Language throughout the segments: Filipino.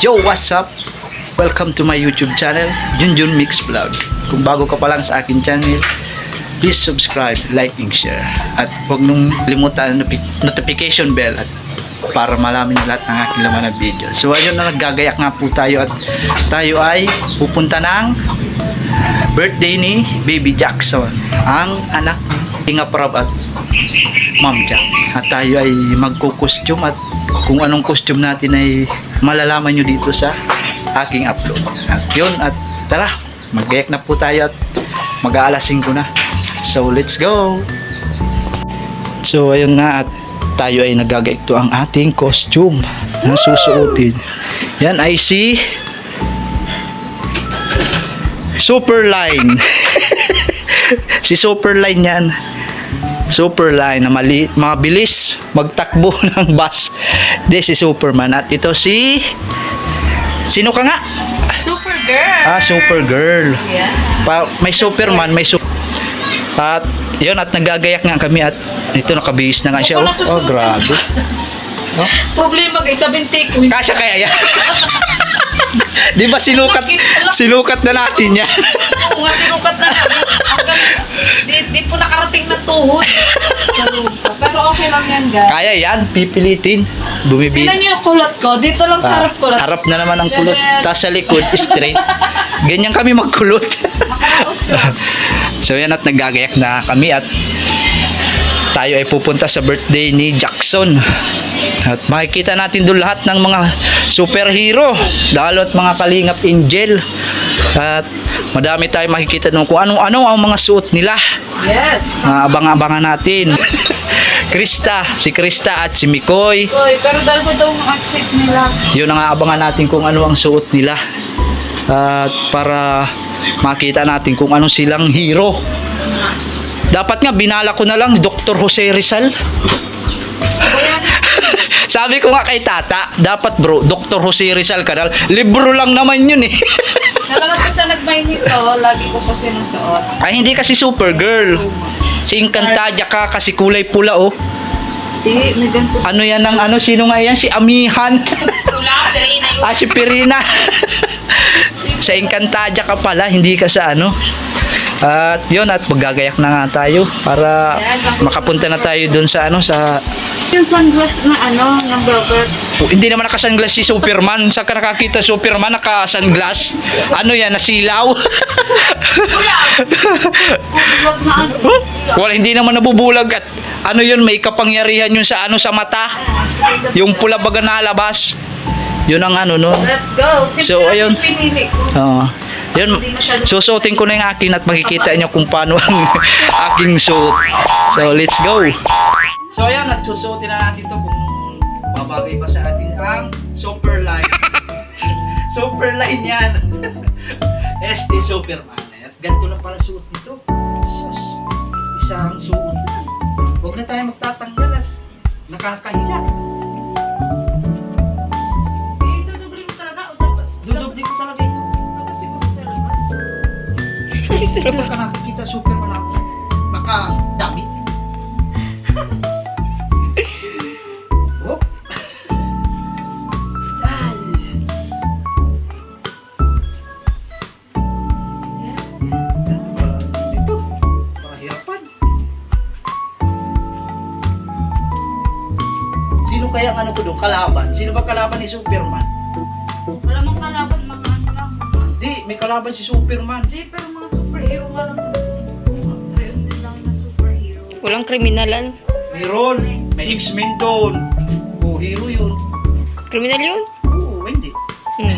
Yo, what's up? Welcome to my YouTube channel, Junjun Mix Vlog. Kung bago ka pa lang sa akin channel, please subscribe, like, and share. At huwag nung limutan ang notification bell at para malaman niyo lahat ng aking laman ng video. So ayun na, naggagayak nga po tayo at tayo ay pupunta ng birthday ni Baby Jackson, ang anak ni Inga Prab at Ma'am Jack. At tayo ay magko-costume at kung anong costume natin ay malalaman nyo dito sa aking upload. At yun, at tara, maggayak na po tayo at mag-aalas 5 na. So let's go! So ayun nga, at tayo ay nagagayak. Ito ang ating costume na susuotin. Yan ay si Superline. Si Superline yan. Superline na mabilis magtakbo ng bus. This is Superman. At ito si sino ka nga? Supergirl. Ah, Supergirl. Yeah. May Superman, may at yun, at nagagayak nga kami at ito nakabihis na nga siya. Oh, grabe. No? Problema guys, 70 ko. Kasya kaya yan. Di ba sinukat na natin yan? Oo nga, sinukat na natin. Di po nakarating na tuhod. Pero okay lang yan guys. Kaya yan, pipilitin. Bumibili. Tingnan niyo yung kulot ko. Dito lang sa harap ko. Harap na naman ang kulot. Tapos sa likod, straight. Ganyan kami magkulot. Makaraos lang. So yan, at nagagayak na kami at tayo ay pupunta sa birthday ni Jackson. At makikita natin doon lahat ng mga superhero, lalo at mga kalingap angel. At madami tayong makikita doon kung ano-ano ang mga suot nila. Yes. Abang-abangan natin. Si Krista at si Mikoy. Oy, pero dahil ko daw ang outfit nila. Yun ang aabangan natin kung ano ang suot nila. At para makita natin kung ano silang hero. Dapat nga binala ko na lang Dr. Jose Rizal. Sabi ko nga kay Tata, dapat bro, Dr. Jose Rizal ka na. Libro lang naman yun eh. Nalanapit sa nagmay nito, lagi ko po sinusuot. Ay hindi kasi Supergirl. Si Encantadia ka kasi kulay pula oh. Di, may ganito. Ano yan ng ano, sino nga yan? Si Amihan. Pula, Pirina yun. Si Pirina. Sa Encantadia ka pala, hindi ka sa ano. At yun, at magagayak na nga tayo para makapunta na tayo dun sa ano, sa Yung sunglass na ano, ng velvet. hindi naman naka-sunglass si Superman. Saan ka nakakita Superman naka-sunglass? Ano yan, nasilaw? Wala. Huwag na ano. Wala, hindi naman nabubulag. At ano yun, may kapangyarihan yun sa ano, sa mata. Yung pula baga nalabas. Yun ang ano nun. Let's go. So, ayun. Pinili ko. Yun, susuotin ko na yung akin at makikita nyo kung paano ang aking suot. So, let's go. So, ayan, at susuotin na natin to kung babagay pa sa atin ang Superline. Superline yan. ST Superman. At ganito lang pala suot nito. Sus, isang suot lang. Huwag na tayo magtatanggal at nakakahiya. Dudubli mo talaga o dapat? Dudubli ko talaga ito. Dapat siguro sa labas. Hindi ka nakikita Superman ako. Nakadamit. Oh. Ay. Dito. Pahirapan. Sino kaya ang ano ko doon? Kalaban. Sino ba kalaban ni Superman? Wala mang kalaban, mga ano lang. Di, may kalaban si Superman. Hindi, pero mga superhero nga lang. Ayun din lang na superhero. Walang kriminalan. Meron. May X-Men doon. Oh, hero yun. Kriminal yun? Oo, hindi. Ano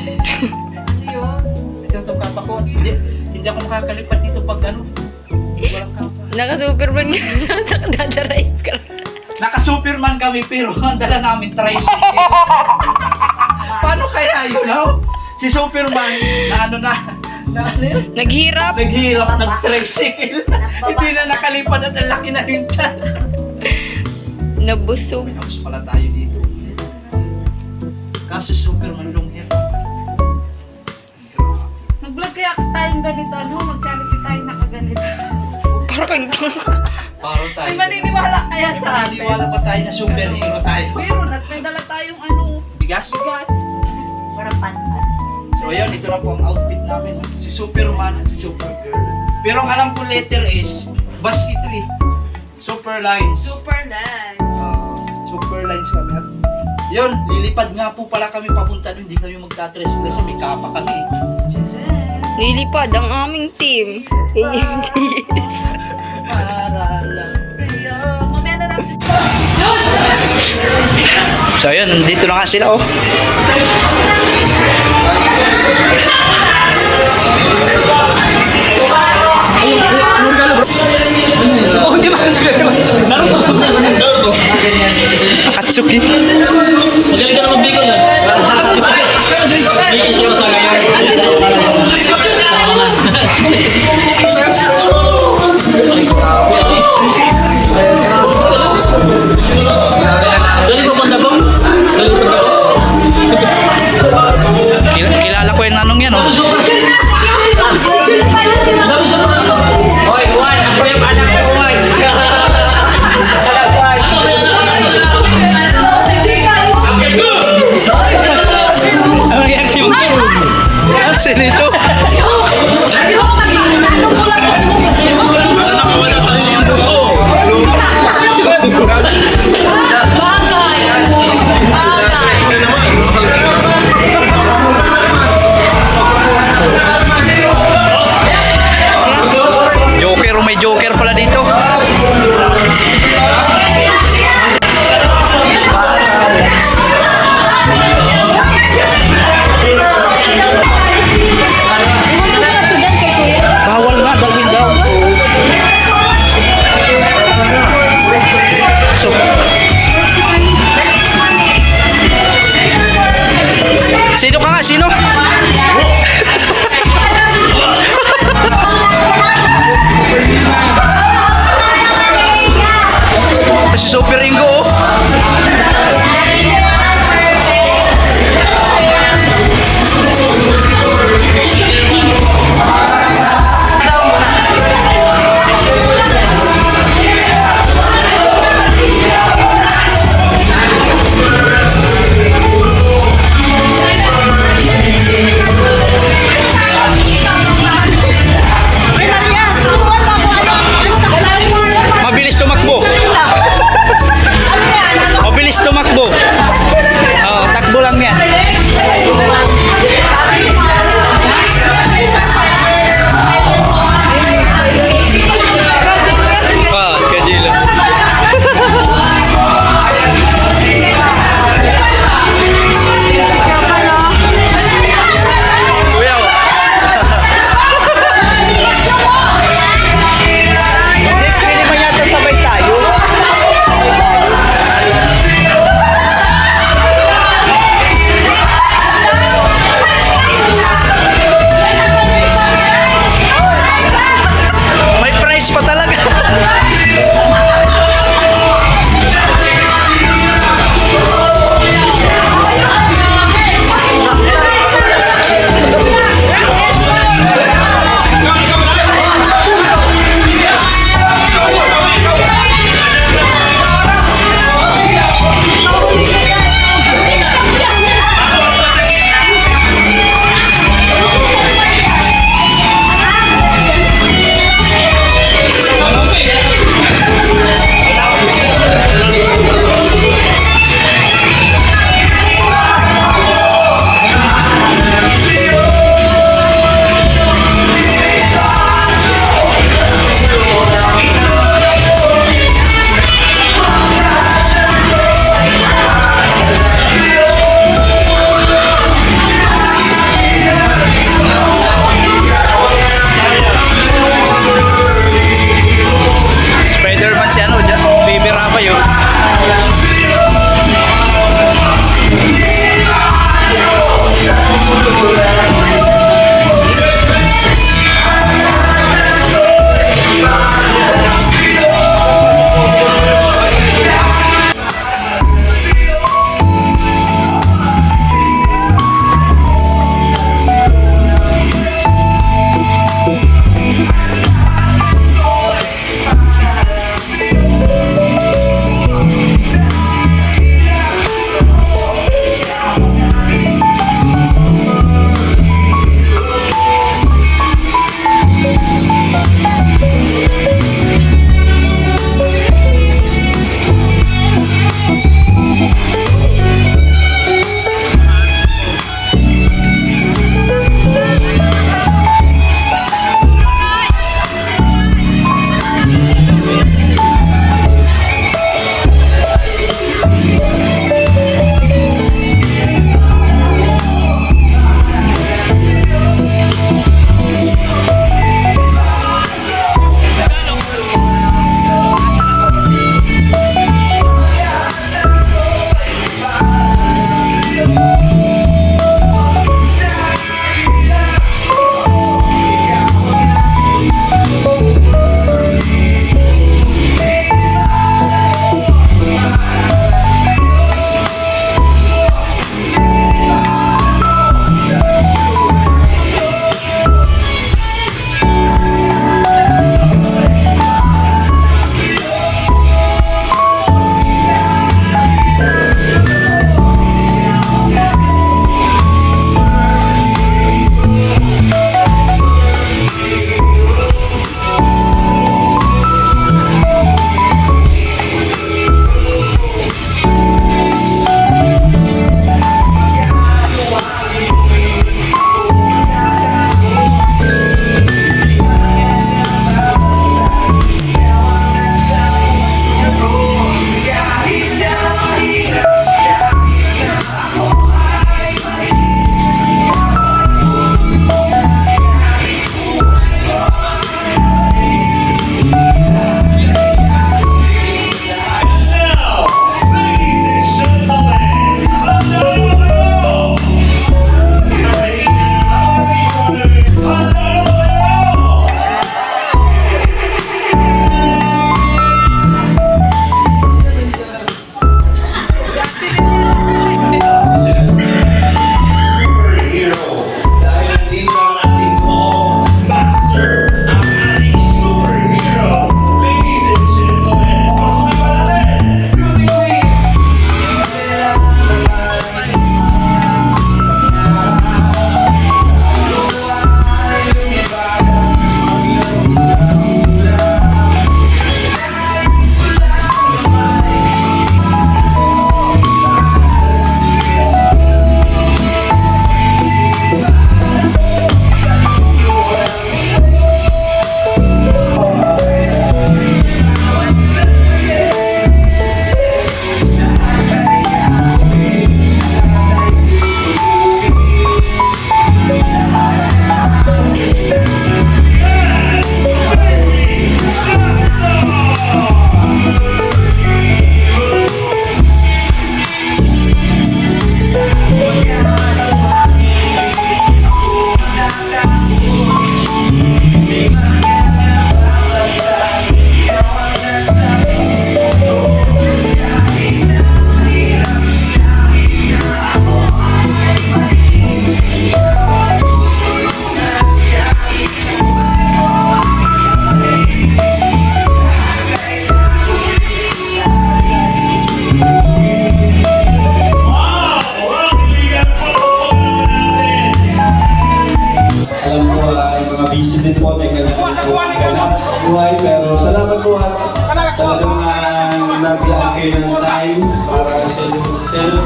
yun? Ito itong kapa ko. Hindi ako makakalipat dito pag ano. Walang kapa. Naka-Superman ka. Nakadadarive ka. Naka-Superman kami pero ang dala namin tricycle. Paano kaya yun, no? Si Superman na ano na ano yun? Naghirap. Naghirap ng tricycle. Hindi na nakalipad at ang laki na yung tiyan. Nabusog. May house pala tayo dito. Kaso Superman long hair. Mag-vlog kaya tayong ganito, ano? Mag-charity tayo nakaganito. Parang Parang tayo. May maniniwala kaya sa atin. Maniniwala pa tayo na superhero tayo. Meron at may dala tayong ano, Bigas? gas. Para pan. So yun, ito na po ang outfit namin. Si Superman at si Supergirl. Pero ang alam ko letter is Bus Italy. Superlines. Super nice. Superlines kami. At yun, lilipad nga po pala kami papunta doon. Hindi kami magtatres kasi may kapa kami. Lilipad ang aming team. AMDS. Para lang sa'yo. Mamaya na lang si So yun, nandito na nga sila oh. Akatsuki. Magaling ka na mag-biko yan. Hindi siya masagay. Galing pa banda ba? Galing pa ba? Kilala ko yung nanong yan oh. Hoy, Juan, ako yung anak ko, Juan. Ano nangyari si Juan? Asin ito? Joker, may Joker pala dito. Bawal nga, dalawin daw. So, sino ka nga? Sino? Si Super Ringo oh. Mabilis tumakbo.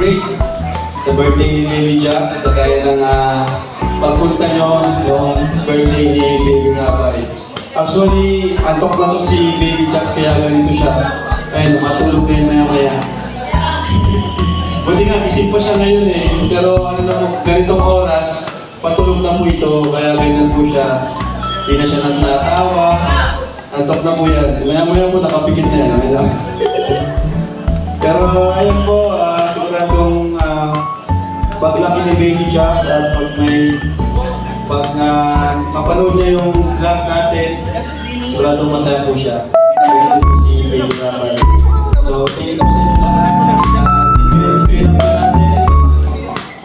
celebrate sa birthday ni Baby Jazz, kagaya ng pagpunta nyo yung birthday ni Baby Rabay. Actually, antok na to si Baby Jazz kaya ganito siya. Ayun, makatulog din maya. Buti nga, gising pa siya ngayon eh. Pero ano na po, ganitong oras, patulog na po ito, kaya ganyan po siya. Hindi na siya nagtatawa. Antok na po yan. Maya-maya po, nakapikit na yan. Ayun lang. Pero ayun po, siguradong paglaki ni Baby Jazz at pag mapanood niya yung vlog natin, siguradong masaya po siya. Ganyan po si Baby Rabay. So, tingin po sa inyo lahat. Enjoy lang po natin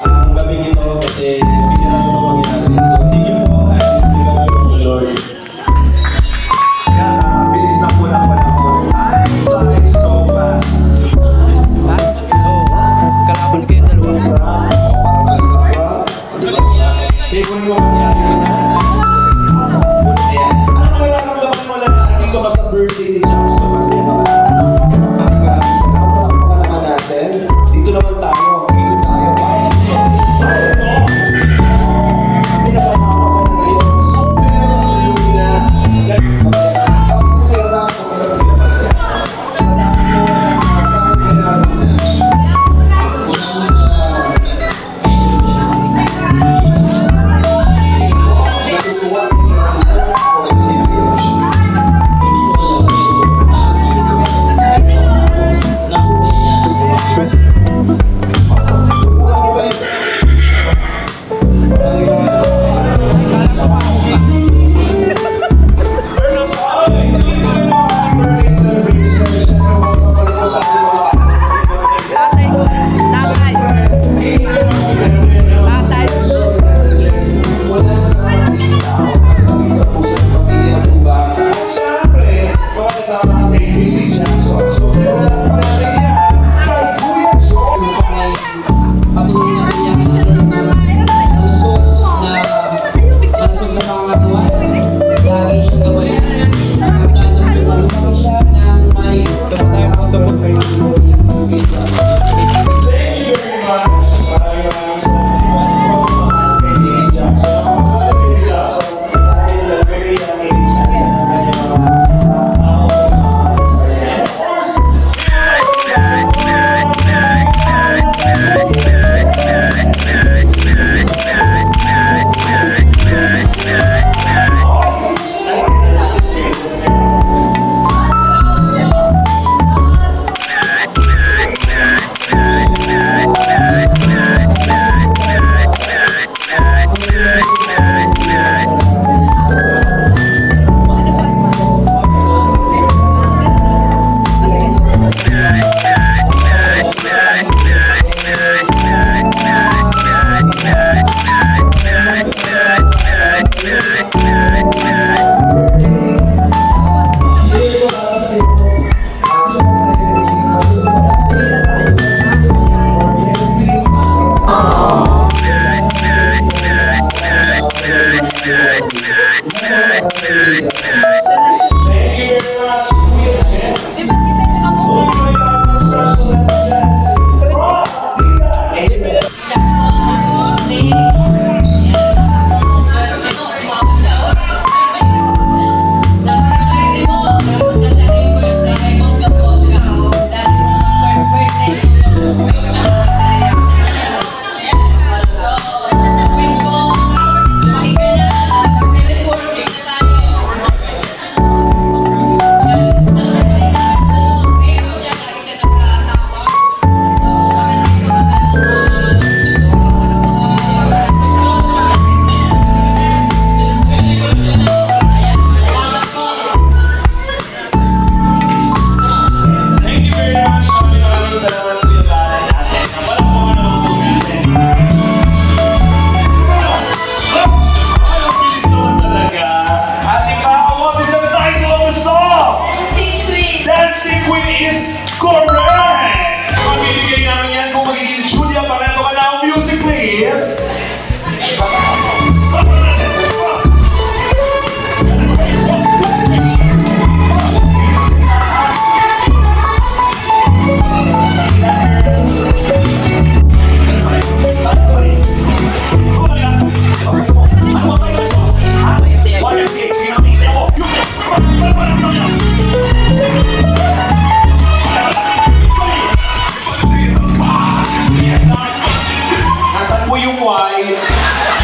ang gabing ito kasi bigyan na ito mangyari. So, tingin po at tingin po Lord. Bilis na po ng panahon. Time flies so fast. Kalaban ko yung dalawa. Tingin mo kasi atin na. Ayan. Ano mo nararamdaman mo lang na dito ka sa birthday ni James Thomas? Yan naman. Sa naman natin. Dito naman tayo. Ikot tayo. Kasi nakakama ka na ngayon. Yung na. Masaya. Masaya na ako. Masaya.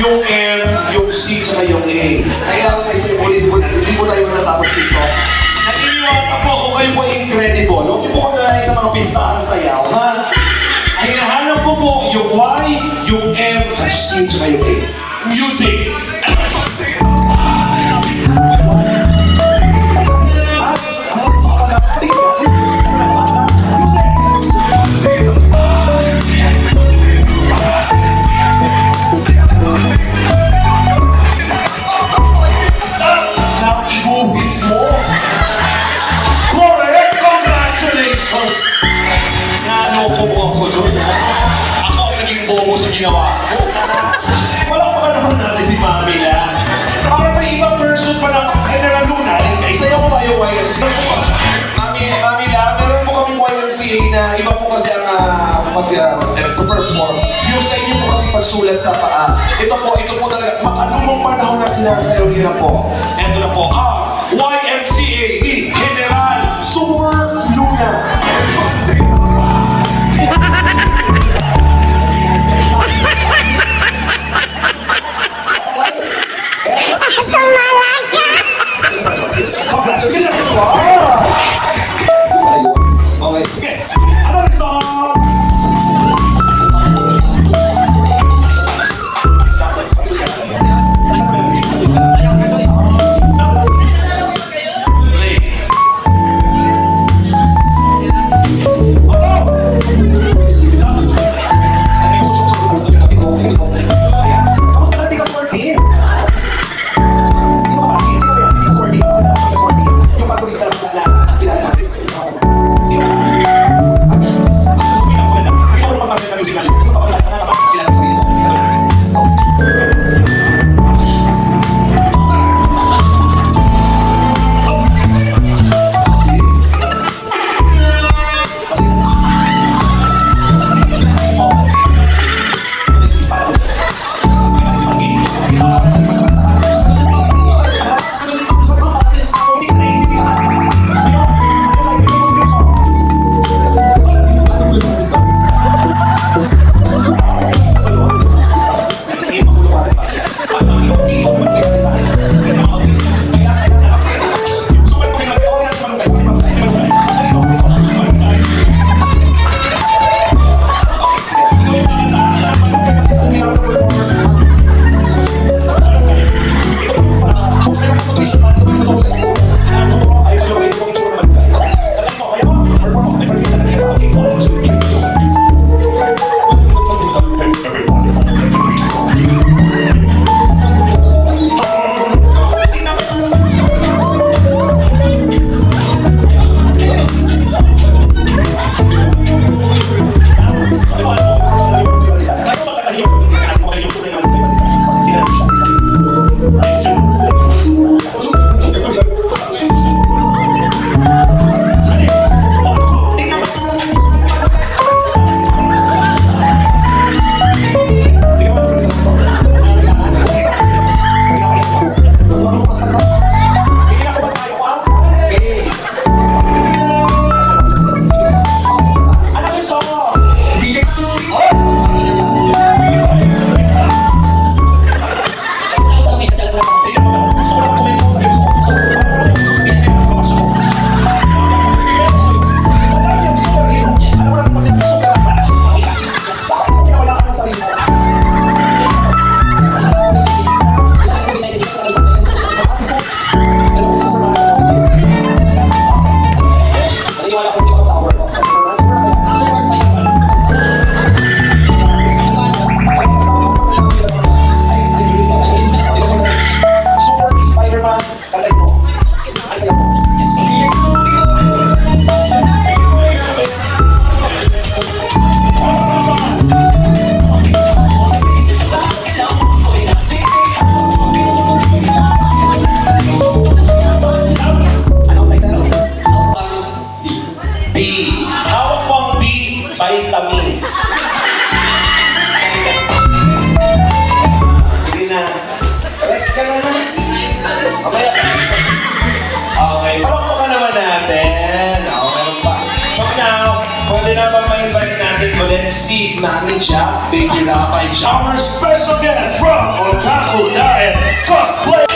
yung M, yung C, tsaka yung A. Kailangan may ulit po natin. Hindi po tayo matatapos dito. Nag-iniwata po kung kayo po incredible. Huwag niyo po kung dahil sa mga pistahan sayaw, ha? Ay hinahanap ko po yung Y, yung M, at C, tsaka yung A. Music! Naiguhit mo. Correct! Congratulations! Naloko mo ako doon, ha? Ako ang naging bobo sa ginawa ko. Wala pa ka naman natin si Mami lang. Para may ibang version pa ng General Luna. Isayaw mo ba yung YMCA? Mami lang, meron po kami YMCA na iba po kasi ang mag-perform. Yung sa inyo po kasi pagsulat sa paa. Ito po talaga, makalumang panahon na sinasayaw niyo na po. Ito na po, YMCA ni General Super Luna. Okay, sige. Another song! Play. si Mami Jack, Baby Rapay Jack. Our special guest from Otaku Diet Cosplay.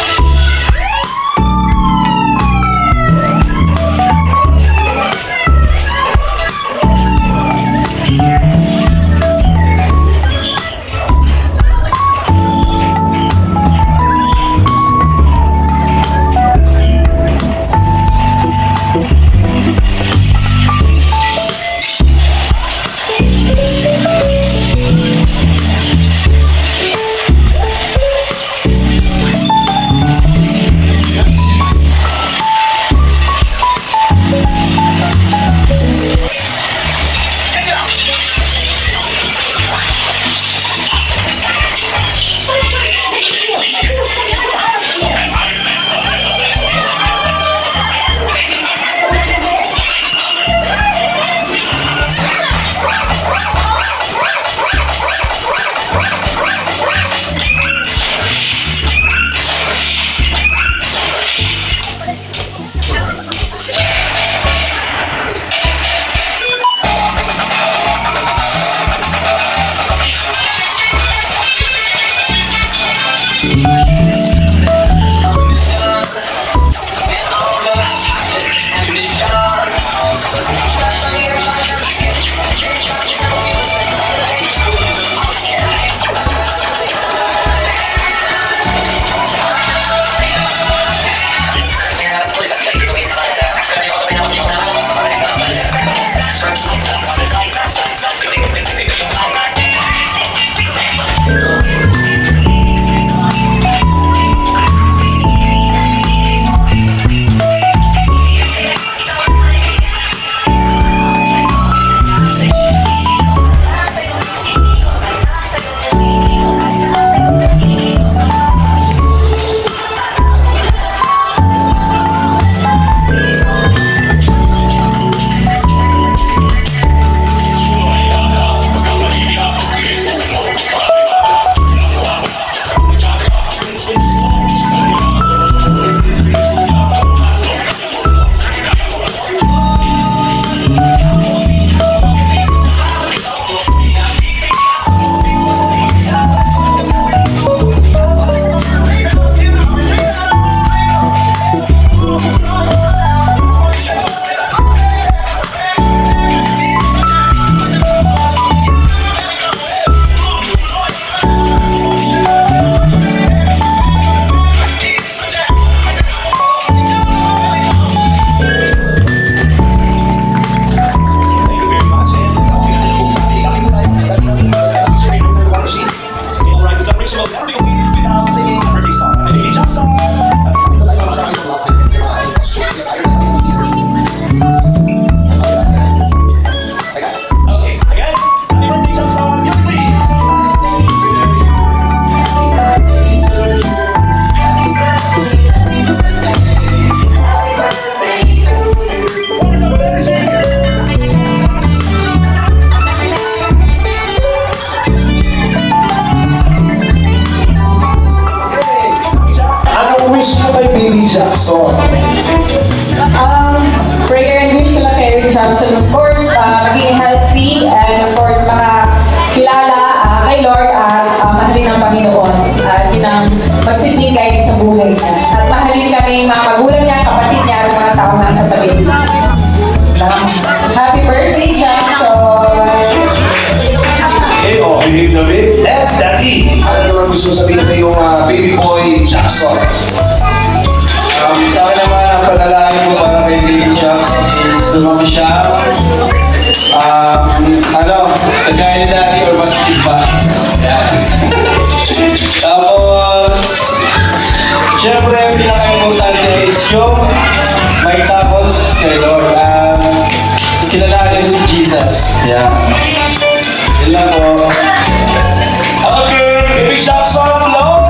Jackson. Prayer and wish ko lang kay Eric Jackson, of course, maging healthy and of course makakilala kay Lord at mahalin ng Panginoon at yun ang magsilbing guide sa buhay niya. At mahalin kami mga magulang niya, kapatid niya at mga taong nasa paligid. Happy birthday, Jackson! Okay, oh, behave na bit. And Daddy, ano naman gusto sabihin na yung baby boy Jackson? Sa akin naman, ang panalangin ko para kay Baby Jax is lumaki siya. Kagaya ni Daddy or mas iba. Yan. Tapos, syempre, pinaka-importante is yung may takot kay Lord. Kilalanin si Jesus. Yan. Yun lang po. Okay, Baby Jackson, Lord,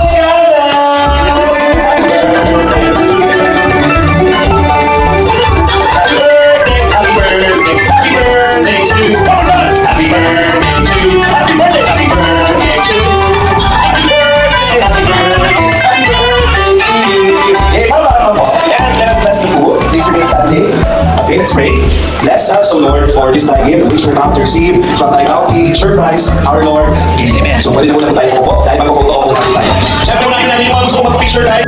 Sunday. Okay, let's pray. Bless us, O Lord, for this thy gift, which we're about to receive from thy bounty, sure Christ, our Lord. Amen. So, pwede na muna tayo po, dahil magpo-photo po natin tayo. Siyempre, unahin natin yung mga gusto mag-picture tayo.